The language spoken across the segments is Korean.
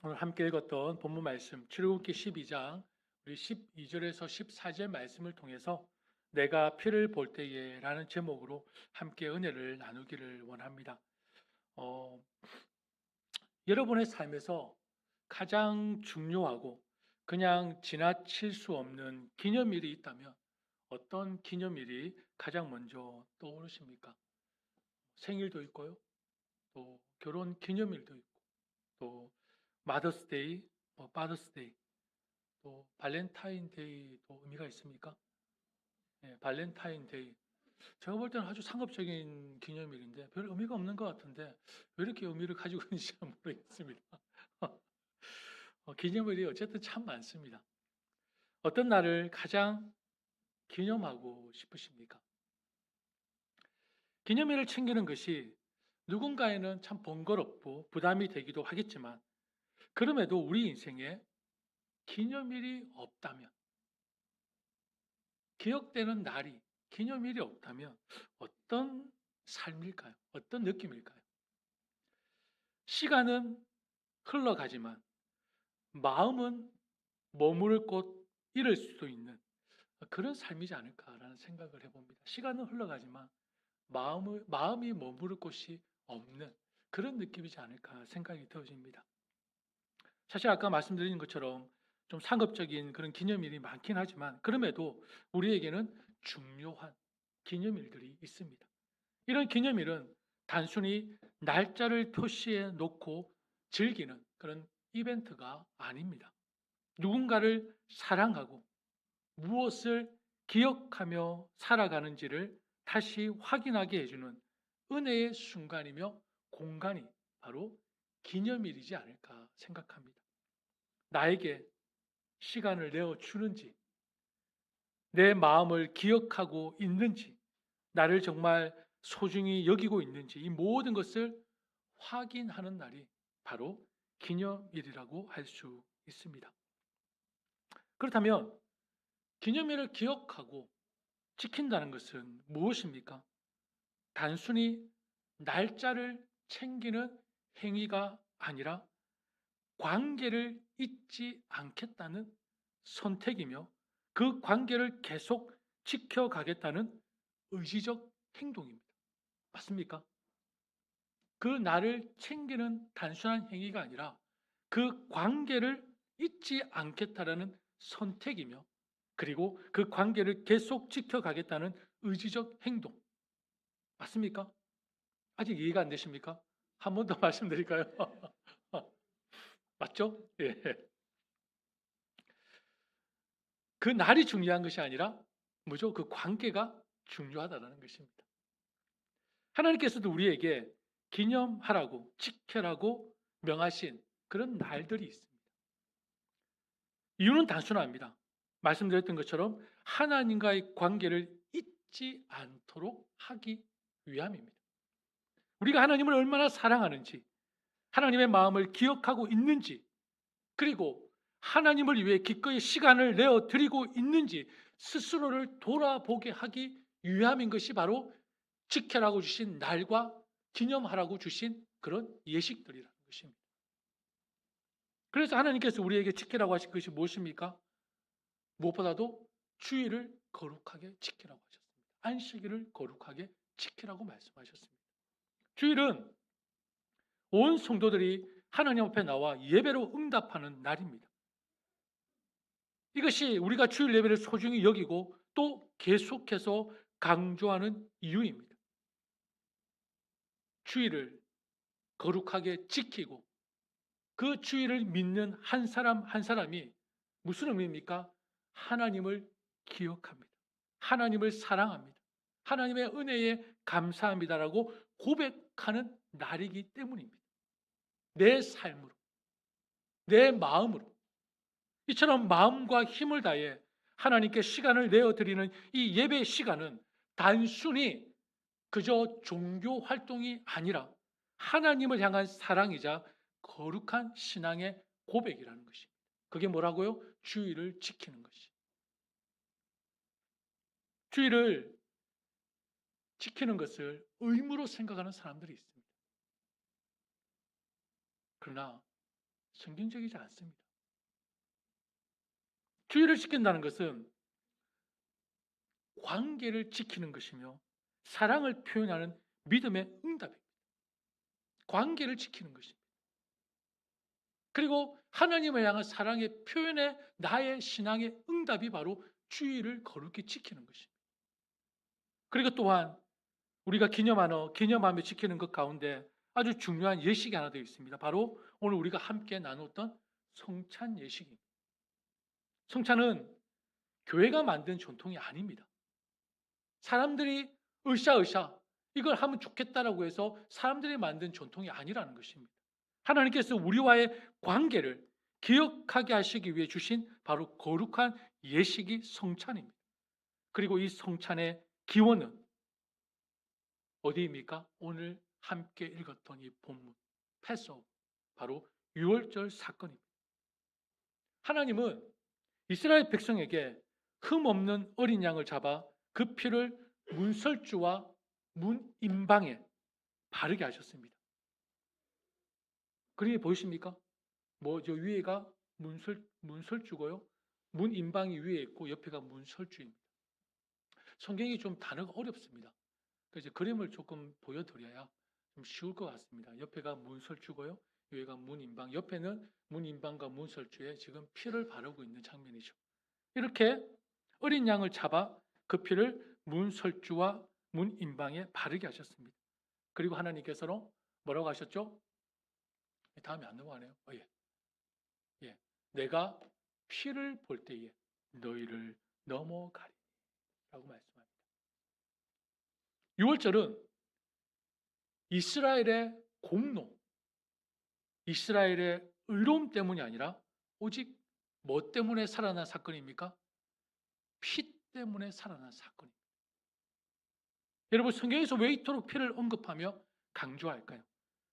오늘 함께 읽었던 본문 말씀 출애굽기 12장 우리 12절에서 14절 말씀을 통해서 내가 피를 볼 때에 라는 제목으로 함께 은혜를 나누기를 원합니다. 어, 여러분의 삶에서 가장 중요하고 그냥 지나칠 수 없는 기념일이 있다면 어떤 기념일이 가장 먼저 떠오르십니까? 생일도 있고요. 또 결혼 기념일도 있고 또 마더스데이, 파더스데이, 또 발렌타인데이도 의미가 있습니까? 예, 발렌타인데이. 제가 볼 때는 아주 상업적인 기념일인데 별 의미가 없는 것 같은데 왜 이렇게 의미를 가지고 있는지 잘 모르겠습니다. 기념일이 어쨌든 참 많습니다. 어떤 날을 가장 기념하고 싶으십니까? 기념일을 챙기는 것이 누군가에는 참 번거롭고 부담이 되기도 하겠지만 그럼에도 우리 인생에 기념일이 없다면 기억되는 날이 기념일이 없다면 어떤 삶일까요? 어떤 느낌일까요? 시간은 흘러가지만 마음은 머무를 곳 잃을 수도 있는 그런 삶이지 않을까라는 생각을 해봅니다. 시간은 흘러가지만 마음이 머무를 곳이 없는 그런 느낌이지 않을까 생각이 되어집니다. 사실 아까 말씀드린 것처럼 좀 상업적인 그런 기념일이 많긴 하지만 그럼에도 우리에게는 중요한 기념일들이 있습니다. 이런 기념일은 단순히 날짜를 표시해 놓고 즐기는 그런 이벤트가 아닙니다. 누군가를 사랑하고 무엇을 기억하며 살아가는지를 다시 확인하게 해주는 은혜의 순간이며 공간이 바로 기념일이지 않을까 생각합니다. 나에게 시간을 내어 주는지, 내 마음을 기억하고 있는지, 나를 정말 소중히 여기고 있는지 이 모든 것을 확인하는 날이 바로 기념일이라고 할 수 있습니다. 그렇다면 기념일을 기억하고 지킨다는 것은 무엇입니까? 단순히 날짜를 챙기는 행위가 아니라 관계를 잊지 않겠다는 선택이며 그 관계를 계속 지켜가겠다는 의지적 행동입니다. 맞습니까? 그 나를 챙기는 단순한 행위가 아니라 그 관계를 잊지 않겠다라는 선택이며 그리고 그 관계를 계속 지켜가겠다는 의지적 행동. 맞습니까? 아직 이해가 안 되십니까? 한 번 더 말씀드릴까요? 맞죠? 예. 그 날이 중요한 것이 아니라 뭐죠? 그 관계가 중요하다는 것입니다. 하나님께서도 우리에게 기념하라고 지켜라고 명하신 그런 날들이 있습니다. 이유는 단순합니다. 말씀드렸던 것처럼 하나님과의 관계를 잊지 않도록 하기 위함입니다. 우리가 하나님을 얼마나 사랑하는지, 하나님의 마음을 기억하고 있는지, 그리고 하나님을 위해 기꺼이 시간을 내어 드리고 있는지 스스로를 돌아보게 하기 위함인 것이 바로 지켜라고 주신 날과 기념하라고 주신 그런 예식들이라는 것입니다. 그래서 하나님께서 우리에게 지키라고 하신 것이 무엇입니까? 무엇보다도 주일을 거룩하게 지키라고 하셨습니다. 안식일을 거룩하게 지키라고 말씀하셨습니다. 주일은 온 성도들이 하나님 앞에 나와 예배로 응답하는 날입니다. 이것이 우리가 주일 예배를 소중히 여기고 또 계속해서 강조하는 이유입니다. 주일을 거룩하게 지키고 그 주일을 믿는 한 사람 한 사람이 무슨 의미입니까? 하나님을 기억합니다. 하나님을 사랑합니다. 하나님의 은혜에 감사합니다라고 고백하는 날이기 때문입니다. 내 삶으로, 내 마음으로 이처럼 마음과 힘을 다해 하나님께 시간을 내어드리는 이 예배 시간은 단순히 그저 종교 활동이 아니라 하나님을 향한 사랑이자 거룩한 신앙의 고백이라는 것입니다. 그게 뭐라고요? 주일을 지키는 것이. 주일을 지키는 것을 의무로 생각하는 사람들이 있습니다. 그러나 성경적이지 않습니다. 주의를 지킨다는 것은 관계를 지키는 것이며 사랑을 표현하는 믿음의 응답입니다. 관계를 지키는 것입니다. 그리고 하나님을 향한 사랑의 표현에 나의 신앙의 응답이 바로 주의를 거룩히 지키는 것입니다. 그리고 또한 우리가 기념하며 지키는 것 가운데 아주 중요한 예식이 하나 되어 있습니다. 바로 오늘 우리가 함께 나눴던 성찬 예식입니다. 성찬은 교회가 만든 전통이 아닙니다. 사람들이 으쌰으쌰 이걸 하면 좋겠다라고 해서 사람들이 만든 전통이 아니라는 것입니다. 하나님께서 우리와의 관계를 기억하게 하시기 위해 주신 바로 거룩한 예식이 성찬입니다. 그리고 이 성찬의 기원은 어디입니까? 오늘 함께 읽었던 이 본문 패스오버, 바로 유월절 사건입니다. 하나님은 이스라엘 백성에게 흠없는 어린 양을 잡아 그 피를 문설주와 문임방에 바르게 하셨습니다. 그림이 보이십니까? 저 위에가 문설주고요. 문임방이 위에 있고 옆에가 문설주입니다. 성경이 좀 단어가 어렵습니다. 그래서 그림을 조금 보여드려야 좀 쉬울 것 같습니다. 옆에가 문설주고요. 위에가 문임방. 옆에는 문임방과 문설주에 지금 피를 바르고 있는 장면이죠. 이렇게 어린 양을 잡아 그 피를 문설주와 문임방에 바르게 하셨습니다. 그리고 하나님께서는 뭐라고 하셨죠? 다음에 안 넘어가네요. 예. 내가 피를 볼 때에 너희를 넘어가리 라고 말씀합니다. 유월절은 이스라엘의 공로, 이스라엘의 의로움 때문이 아니라 오직 뭐 때문에 살아난 사건입니까? 피 때문에 살아난 사건입니다. 여러분, 성경에서 왜 이토록 피를 언급하며 강조할까요?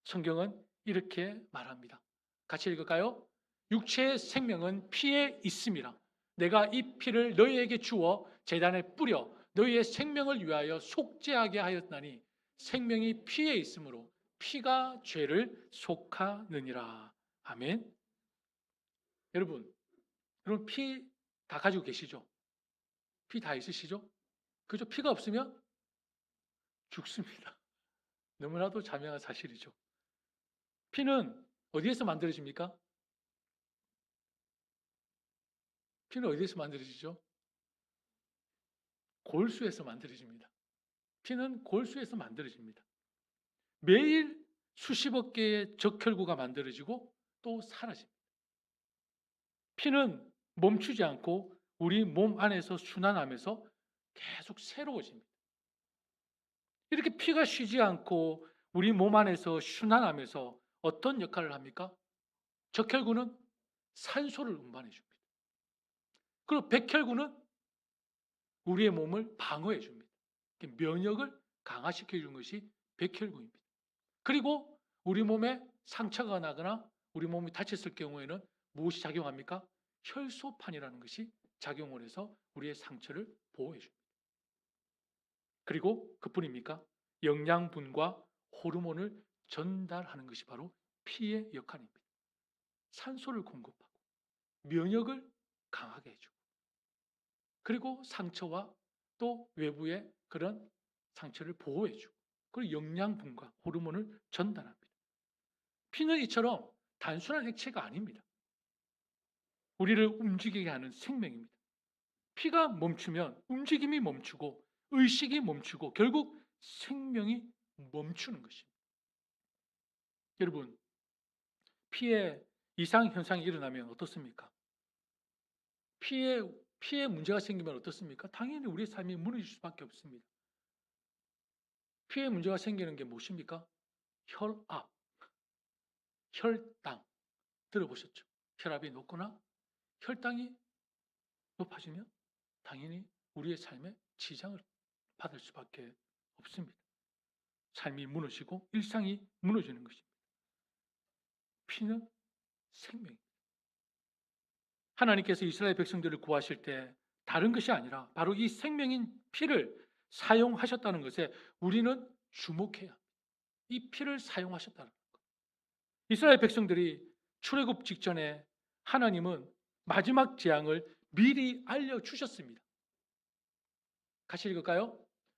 성경은 이렇게 말합니다. 같이 읽을까요? 육체의 생명은 피에 있음이라. 내가 이 피를 너희에게 주어 제단에 뿌려 너희의 생명을 위하여 속죄하게 하였나니 생명이 피에 있으므로 피가 죄를 속하느니라. 아멘. 여러분 피 다 가지고 계시죠? 피 다 있으시죠? 그죠? 피가 없으면 죽습니다. 너무나도 자명한 사실이죠. 피는 어디에서 만들어집니까? 피는 어디에서 만들어지죠? 골수에서 만들어집니다. 피는 골수에서 만들어집니다. 매일 수십억 개의 적혈구가 만들어지고 또 사라집니다. 피는 멈추지 않고 우리 몸 안에서 순환하면서 계속 새로워집니다. 이렇게 피가 쉬지 않고 우리 몸 안에서 순환하면서 어떤 역할을 합니까? 적혈구는 산소를 운반해 줍니다. 그리고 백혈구는 우리의 몸을 방어해 줍니다. 면역을 강화시켜 주는 것이 백혈구입니다. 그리고 우리 몸에 상처가 나거나 우리 몸이 다쳤을 경우에는 무엇이 작용합니까? 혈소판이라는 것이 작용을 해서 우리의 상처를 보호해 줍니다. 그리고 그뿐입니까? 영양분과 호르몬을 전달하는 것이 바로 피의 역할입니다. 산소를 공급하고 면역을 강하게 해주고 그리고 상처와 또 외부의 그런 상처를 보호해주고 그리고 영양분과 호르몬을 전달합니다. 피는 이처럼 단순한 액체가 아닙니다. 우리를 움직이게 하는 생명입니다. 피가 멈추면 움직임이 멈추고 의식이 멈추고 결국 생명이 멈추는 것입니다. 여러분, 피에 이상 현상이 일어나면 어떻습니까? 피에 문제가 생기면 어떻습니까? 당연히 우리의 삶이 무너질 수밖에 없습니다. 피에 문제가 생기는 게 무엇입니까? 혈압, 혈당 들어보셨죠? 혈압이 높거나 혈당이 높아지면 당연히 우리의 삶에 지장을 받을 수밖에 없습니다. 삶이 무너지고 일상이 무너지는 것입니다. 피는 생명입니다. 하나님께서 이스라엘 백성들을 구하실 때 다른 것이 아니라 바로 이 생명인 피를 사용하셨다는 것에 우리는 주목해야 합니다. 이 피를 사용하셨다는 것. 이스라엘 백성들이 출애굽 직전에 하나님은 마지막 재앙을 미리 알려주셨습니다. 같이 읽을까요?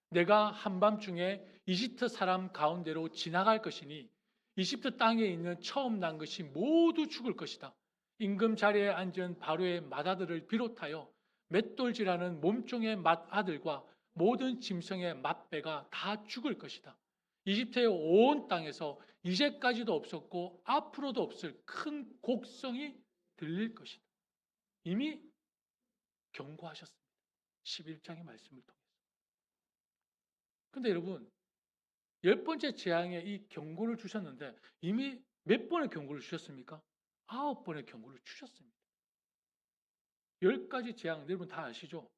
내가 한밤중에 이집트 사람 가운데로 지나갈 것이니 이집트 땅에 있는 처음 난 것이 모두 죽을 것이다. 임금 자리에 앉은 바로의 맏아들을 비롯하여 맷돌질하는 몸종의 맏아들과 모든 짐승의 맏배가 다 죽을 것이다. 이집트의 온 땅에서 이제까지도 없었고 앞으로도 없을 큰 곡성이 들릴 것이다. 이미 경고하셨습니다. 11장의 말씀을 통해. 근데 여러분, 10번째 재앙에 이 경고를 주셨는데 이미 몇 번의 경고를 주셨습니까? 9번의 경고를 주셨습니다. 10가지 재앙, 여러분 다 아시죠?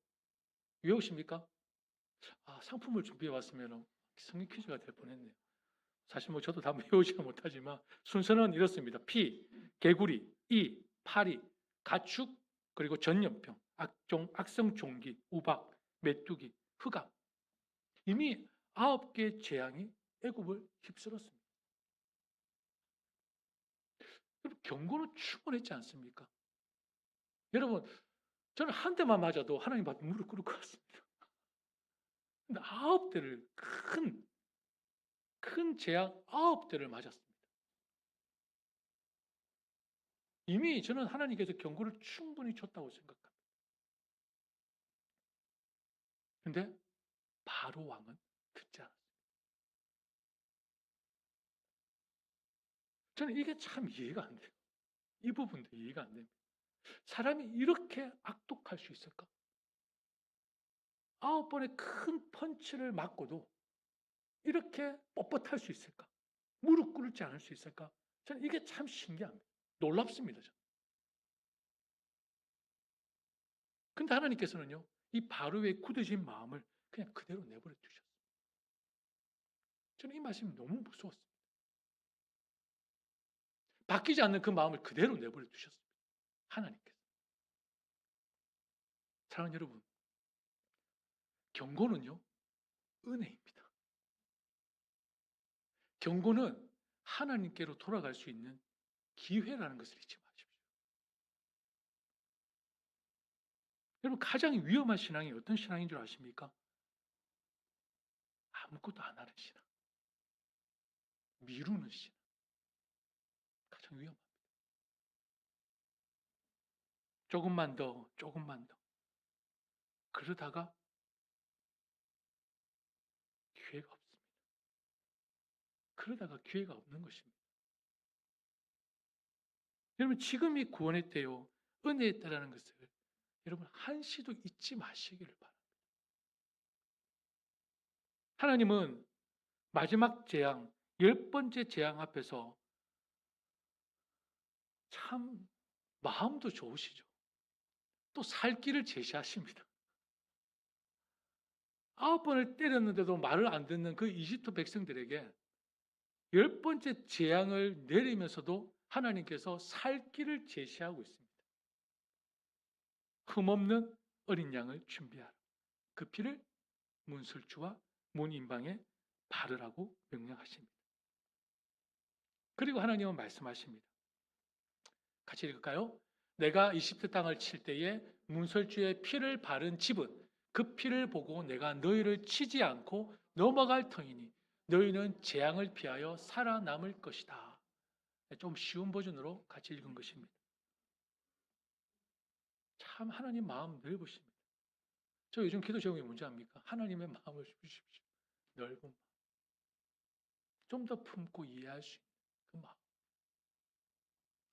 외우십니까? 상품을 준비해 왔으면 성경 퀴즈가 될 뻔했네요. 사실 뭐 저도 다 외우지는 못하지만 순서는 이렇습니다. 피, 개구리, 이, 파리, 가축, 그리고 전염병, 악성 종기, 우박, 메뚜기, 흑암. 이미 9개의 재앙이 애굽을 휩쓸었습니다. 여러분, 경고는 충분했지 않습니까? 여러분, 저는 한 대만 맞아도 하나님 앞에 무릎 꿇을 것 같습니다. 근데 9대를 큰 재앙 9대를 맞았습니다. 이미 저는 하나님께서 경고를 충분히 줬다고 생각합니다. 근데 바로 왕은 듣지 않았습니다. 저는 이게 참 이해가 안 돼요. 이 부분도 이해가 안 됩니다. 사람이 이렇게 악독할 수 있을까? 9번의 큰 펀치를 맞고도 이렇게 뻣뻣할 수 있을까? 무릎 꿇지 않을 수 있을까? 저는 이게 참 신기합니다. 놀랍습니다. 저는. 근데 하나님께서는요, 이 바로의 굳어진 마음을 그냥 그대로 내버려 두셨어요. 저는 이 말씀이 너무 무서웠습니다. 바뀌지 않는 그 마음을 그대로 내버려 두셨습니다. 하나님께서. 사랑하는 여러분, 경고는요, 은혜입니다. 경고는 하나님께로 돌아갈 수 있는 기회라는 것을 잊지 마십시오. 여러분, 가장 위험한 신앙이 어떤 신앙인 줄 아십니까? 아무것도 안 하는 신앙. 미루는 신앙. 가장 위험합니다. 조금만 더, 조금만 더. 그러다가 기회가 없습니다. 그러다가 기회가 없는 것입니다. 여러분, 지금이 구원의 때요, 은혜의 때라는 것을 여러분 한시도 잊지 마시기를 바랍니다. 하나님은 마지막 재앙, 10번째 재앙 앞에서 참 마음도 좋으시죠. 또 살 길을 제시하십니다. 9번을 때렸는데도 말을 안 듣는 그 이집트 백성들에게 10번째 재앙을 내리면서도 하나님께서 살 길을 제시하고 있습니다. 흠없는 어린 양을 준비하라. 그 피를 문설주와 문인방에 바르라고 명령하십니다. 그리고 하나님은 말씀하십니다. 같이 읽을까요? 내가 이집트 땅을 칠 때에 문설주의 피를 바른 집은 그 피를 보고 내가 너희를 치지 않고 넘어갈 터이니 너희는 재앙을 피하여 살아남을 것이다. 좀 쉬운 버전으로 같이 읽은 것입니다. 참 하나님 마음 넓으십니다. 저 요즘 기도 제목이 뭔지 압니까? 하나님의 마음을 주십시오. 넓은 마음. 좀 더 품고 이해할 수 있는 그 마음.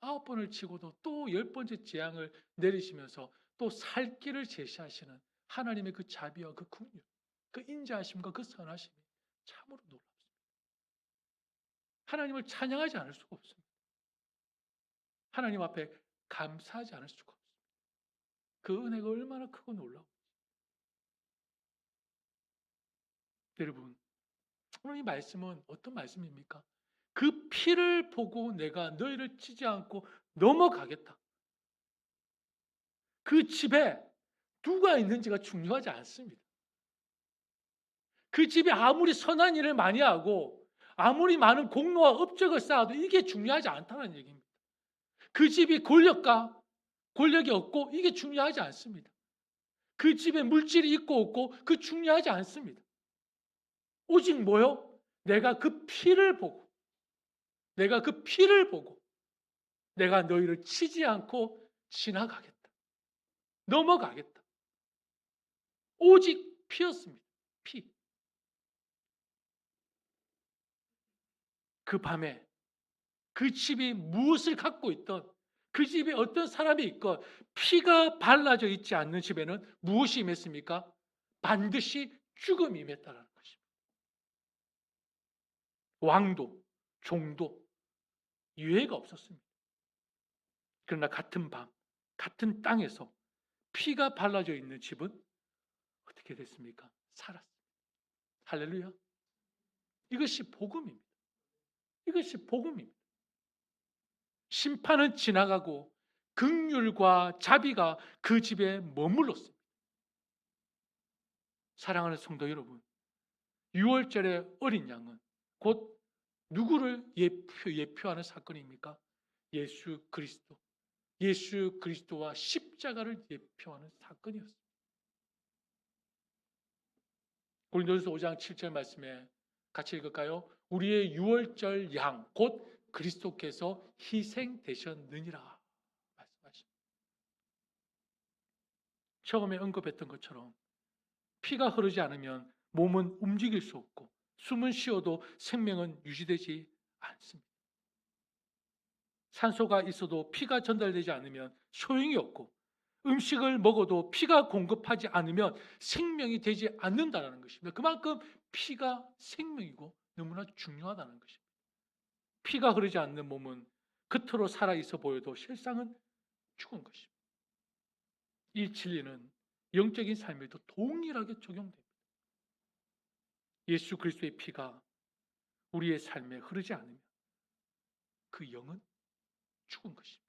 9번을 치고도 또 10번째 재앙을 내리시면서 또 살 길을 제시하시는 하나님의 그 자비와 그 긍휼, 그 인자하심과 그 선하심이 참으로 놀랍습니다. 하나님을 찬양하지 않을 수가 없습니다. 하나님 앞에 감사하지 않을 수가 없습니다. 그 은혜가 얼마나 크고 놀라운지. 여러분, 오늘 이 말씀은 어떤 말씀입니까? 그 피를 보고 내가 너희를 치지 않고 넘어가겠다. 그 집에 누가 있는지가 중요하지 않습니다. 그 집에 아무리 선한 일을 많이 하고 아무리 많은 공로와 업적을 쌓아도 이게 중요하지 않다는 얘기입니다. 그 집이 권력이 없고 이게 중요하지 않습니다. 그 집에 물질이 있고 없고 그 중요하지 않습니다. 오직 뭐요? 내가 그 피를 보고 내가 너희를 치지 않고 지나가겠다. 넘어가겠다. 오직 피였습니다. 피. 그 밤에 그 집이 무엇을 갖고 있던 그 집에 어떤 사람이 있건 피가 발라져 있지 않는 집에는 무엇이 임했습니까? 반드시 죽음이 임했다는 것입니다. 왕도, 종도, 유해가 없었습니다. 그러나 같은 밤, 같은 땅에서 피가 발라져 있는 집은 어떻게 됐습니까? 살았습니다. 할렐루야. 이것이 복음입니다. 이것이 복음입니다. 심판은 지나가고 긍휼과 자비가 그 집에 머물렀습니다. 사랑하는 성도 여러분, 6월절의 어린 양은 곧 누구를 예표하는 사건입니까? 예수 그리스도. 예수 그리스도와 십자가를 예표하는 사건이었습니다. 고린도전서 5장 7절 말씀에 같이 읽을까요? 우리의 6월절 양, 곧 그리스도께서 희생되셨느니라 말씀하십니다. 처음에 언급했던 것처럼 피가 흐르지 않으면 몸은 움직일 수 없고 숨은 쉬어도 생명은 유지되지 않습니다. 산소가 있어도 피가 전달되지 않으면 소용이 없고 음식을 먹어도 피가 공급하지 않으면 생명이 되지 않는다는 것입니다. 그만큼 피가 생명이고 너무나 중요하다는 것입니다. 피가 흐르지 않는 몸은 겉으로 살아있어 보여도 실상은 죽은 것입니다. 이 진리는 영적인 삶에도 동일하게 적용됩니다. 예수 그리스도의 피가 우리의 삶에 흐르지 않으면 그 영은 죽은 것입니다.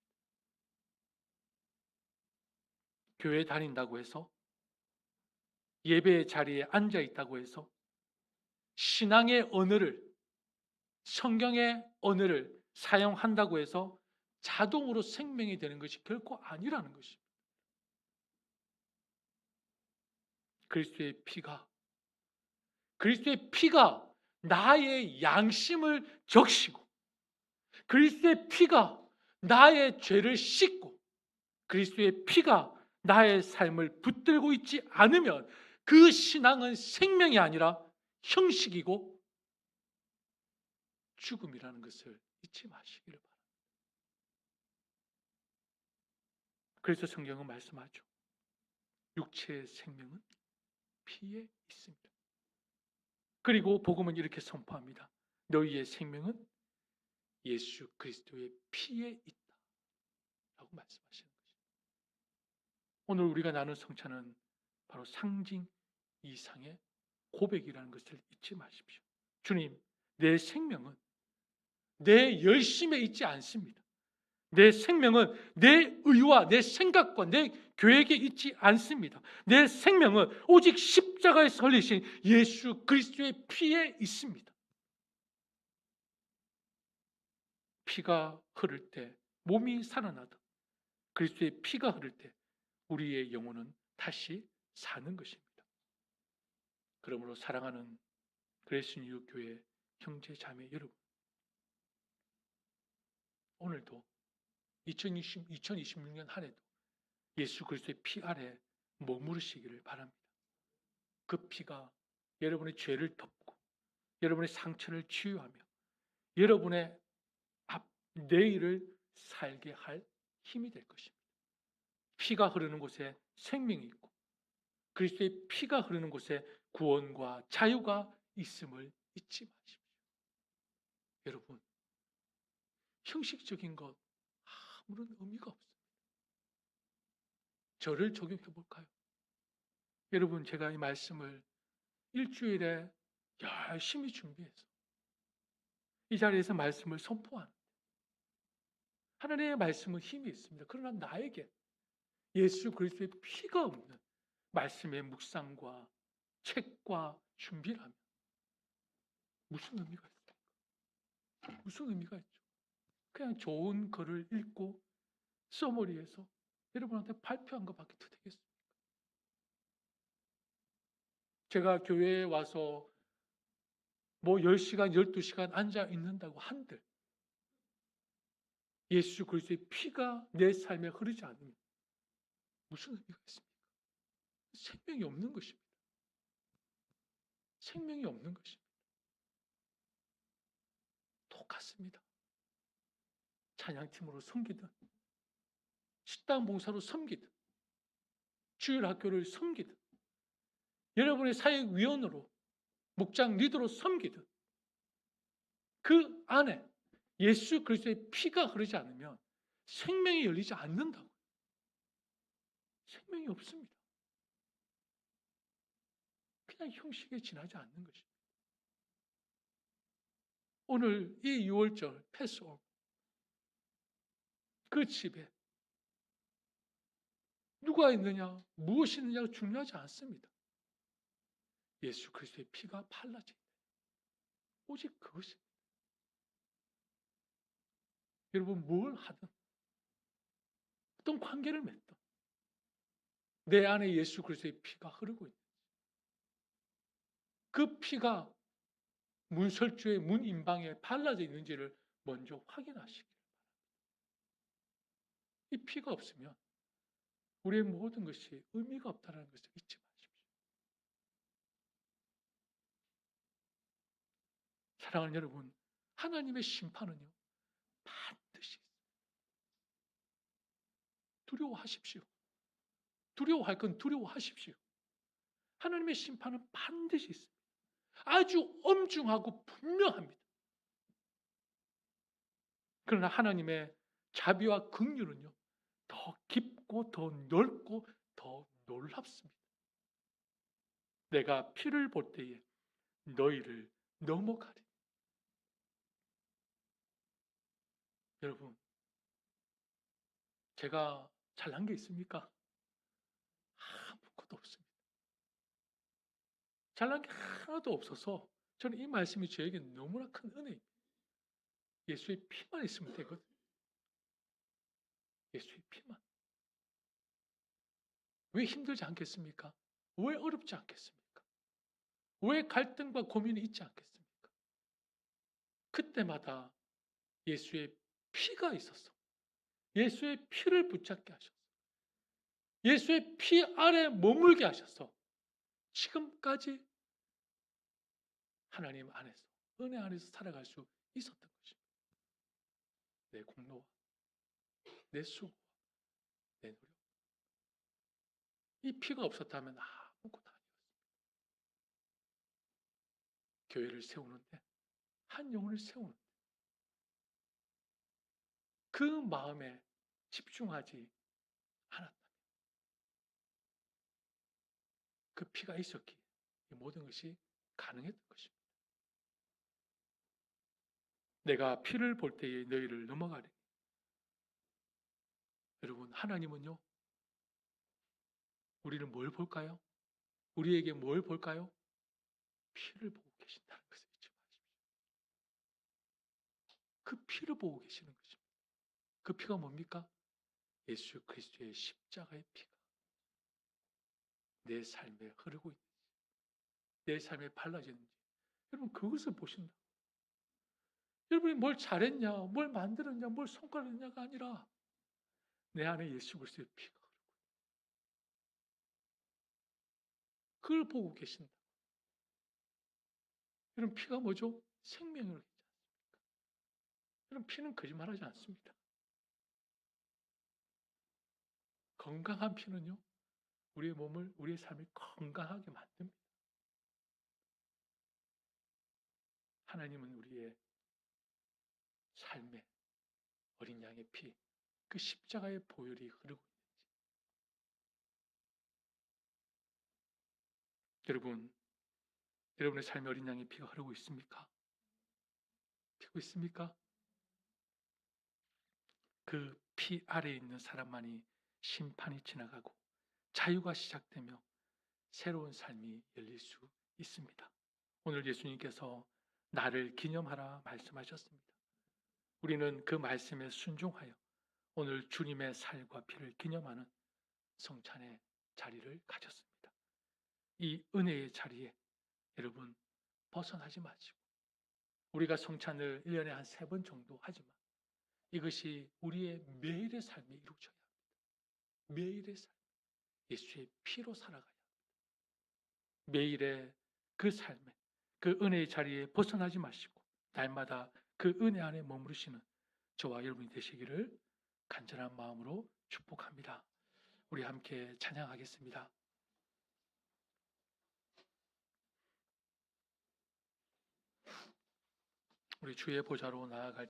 교회 다닌다고 해서 예배 자리에 앉아 있다고 해서 신앙의 언어를 성경의 언어를 사용한다고 해서 자동으로 생명이 되는 것이 결코 아니라는 것입니다. 그리스도의 피가 나의 양심을 적시고 그리스도의 피가 나의 죄를 씻고 그리스도의 피가 나의 삶을 붙들고 있지 않으면 그 신앙은 생명이 아니라 형식이고 죽음이라는 것을 잊지 마시기를 바랍니다. 그래서 성경은 말씀하죠. 육체의 생명은 피에 있습니다. 그리고 복음은 이렇게 선포합니다. 너희의 생명은 예수 그리스도의 피에 있다 라고 말씀하시는 것입니다. 오늘 우리가 나눈 성찬은 바로 상징 이상의 고백이라는 것을 잊지 마십시오. 주님, 내 생명은 내 열심에 있지 않습니다. 내 생명은 내 의와 내 생각과 내 계획에 있지 않습니다. 내 생명은 오직 십자가에 설리신 예수 그리스도의 피에 있습니다. 피가 흐를 때 몸이 살아나듯 그리스도의 피가 흐를 때 우리의 영혼은 다시 사는 것입니다. 그러므로 사랑하는 그레스뉴 교회 형제 자매 여러분, 오늘도 2026년 한 해도 예수 그리스도의 피 아래 머무르시기를 바랍니다. 그 피가 여러분의 죄를 덮고 여러분의 상처를 치유하며 여러분의 내일을 살게 할 힘이 될 것입니다. 피가 흐르는 곳에 생명이 있고 그리스도의 피가 흐르는 곳에 구원과 자유가 있음을 잊지 마십시오. 여러분, 형식적인 것 아무런 의미가 없습니다. 저를 적용해 볼까요? 여러분, 제가 이 말씀을 일주일에 열심히 준비해서 이 자리에서 말씀을 선포하는 하나님의 말씀은 힘이 있습니다. 그러나 나에게 예수 그리스도의 피가 없는 말씀의 묵상과 책과 준비라면 무슨 의미가 있습니까? 무슨 의미가 있죠? 그냥 좋은 글을 읽고 써머리에서 여러분한테 발표한 것밖에 더 되겠습니까? 제가 교회에 와서 뭐 10시간, 12시간 앉아 있는다고 한들 예수 그리스도의 피가 내 삶에 흐르지 않으면 무슨 의미가 있습니까? 생명이 없는 것입니다. 생명이 없는 것입니다. 똑같습니다. 찬양팀으로 섬기든 식당 봉사로 섬기든 주일학교를 섬기든 여러분의 사역위원으로 목장 리더로 섬기든 그 안에 예수 그리스도의 피가 흐르지 않으면 생명이 열리지 않는다고요. 생명이 없습니다. 그냥 형식에 지나지 않는 것입니다. 오늘 이 6월절 패스오버 그 집에 누가 있느냐, 무엇이 있느냐가 중요하지 않습니다. 예수 그리스도의 피가 발라진 오직 그것입니다. 여러분 뭘 하든 어떤 관계를 맺든 내 안에 예수 그리스도의 피가 흐르고 있는 그 피가 문설주의 문인방에 발라져 있는지를 먼저 확인하시길 바랍니다. 이 피가 없으면 우리의 모든 것이 의미가 없다는 것을 잊지 마십시오. 사랑하는 여러분, 하나님의 심판은요 반드시 두려워하십시오. 두려워할 건 두려워하십시오. 하나님의 심판은 반드시 있습니다. 아주 엄중하고 분명합니다. 그러나 하나님의 자비와 긍휼은요 더 깊고 더 넓고 더 놀랍습니다. 내가 피를 볼 때에 너희를 넘어가리. 여러분, 제가 잘난 게 있습니까? 아무것도 없습니다. 잘난 게 하나도 없어서 저는 이 말씀이 저에게 너무나 큰 은혜입니다. 예수의 피만 있으면 되거든요. 예수의 피만. 왜 힘들지 않겠습니까? 왜 어렵지 않겠습니까? 왜 갈등과 고민이 있지 않겠습니까? 그때마다 예수의 피가 있었어. 예수의 피를 붙잡게 하셨어. 예수의 피 아래 머물게 하셔서 지금까지 하나님 안에서 은혜 안에서 살아갈 수 있었던 것입니다. 내 공로와 내 수고와 내 노력. 이 피가 없었다면 아무것도 아니었습니다. 교회를 세우는데 한 영혼을 세우는데 그 마음에 집중하지 않았다면 그 피가 있었기에 이 모든 것이 가능했던 것입니다. 내가 피를 볼 때에 너희를 넘어가리. 여러분, 하나님은요 우리는 뭘 볼까요? 우리에게 뭘 볼까요? 피를 보고 계신다는 것을 잊지 마십시오. 그 피를 보고 계시는 것입니다. 그 피가 뭡니까? 예수 그리스도의 십자가의 피가 내 삶에 흐르고 있는지, 내 삶에 발라지는지, 여러분 그것을 보신다. 여러분이 뭘 잘했냐, 뭘 만들었냐, 뭘 성과를 했냐가 아니라 내 안에 예수 그리스도의 피가 흐르고 그걸 보고 계신다. 여러분 피가 뭐죠? 생명을 있지 않습니까? 여러분 피는 거짓말하지 않습니다. 건강한 피는요, 우리의 몸을, 우리의 삶을 건강하게 만듭니다. 하나님은 우리의 삶에 어린 양의 피, 그 십자가의 보혈이 흐르고 있는지. 여러분, 여러분의 삶에 어린 양의 피가 흐르고 있습니까? 피고 있습니까? 그 피 아래에 있는 사람만이 심판이 지나가고 자유가 시작되며 새로운 삶이 열릴 수 있습니다. 오늘 예수님께서 나를 기념하라 말씀하셨습니다. 우리는 그 말씀에 순종하여 오늘 주님의 살과 피를 기념하는 성찬의 자리를 가졌습니다. 이 은혜의 자리에 여러분 벗어나지 마시고, 우리가 성찬을 1년에 한 3번 정도 하지만 이것이 우리의 매일의 삶에 이루어져야 합니다. 매일의 삶, 예수의 피로 살아가야 합니다. 매일의 그 삶에, 그 은혜의 자리에 벗어나지 마시고 날마다 그 은혜 안에 머무르시는 저와 여러분이 되시기를 간절한 마음으로 축복합니다. 우리 함께 찬양하겠습니다. 우리 주의 보좌로 나아갈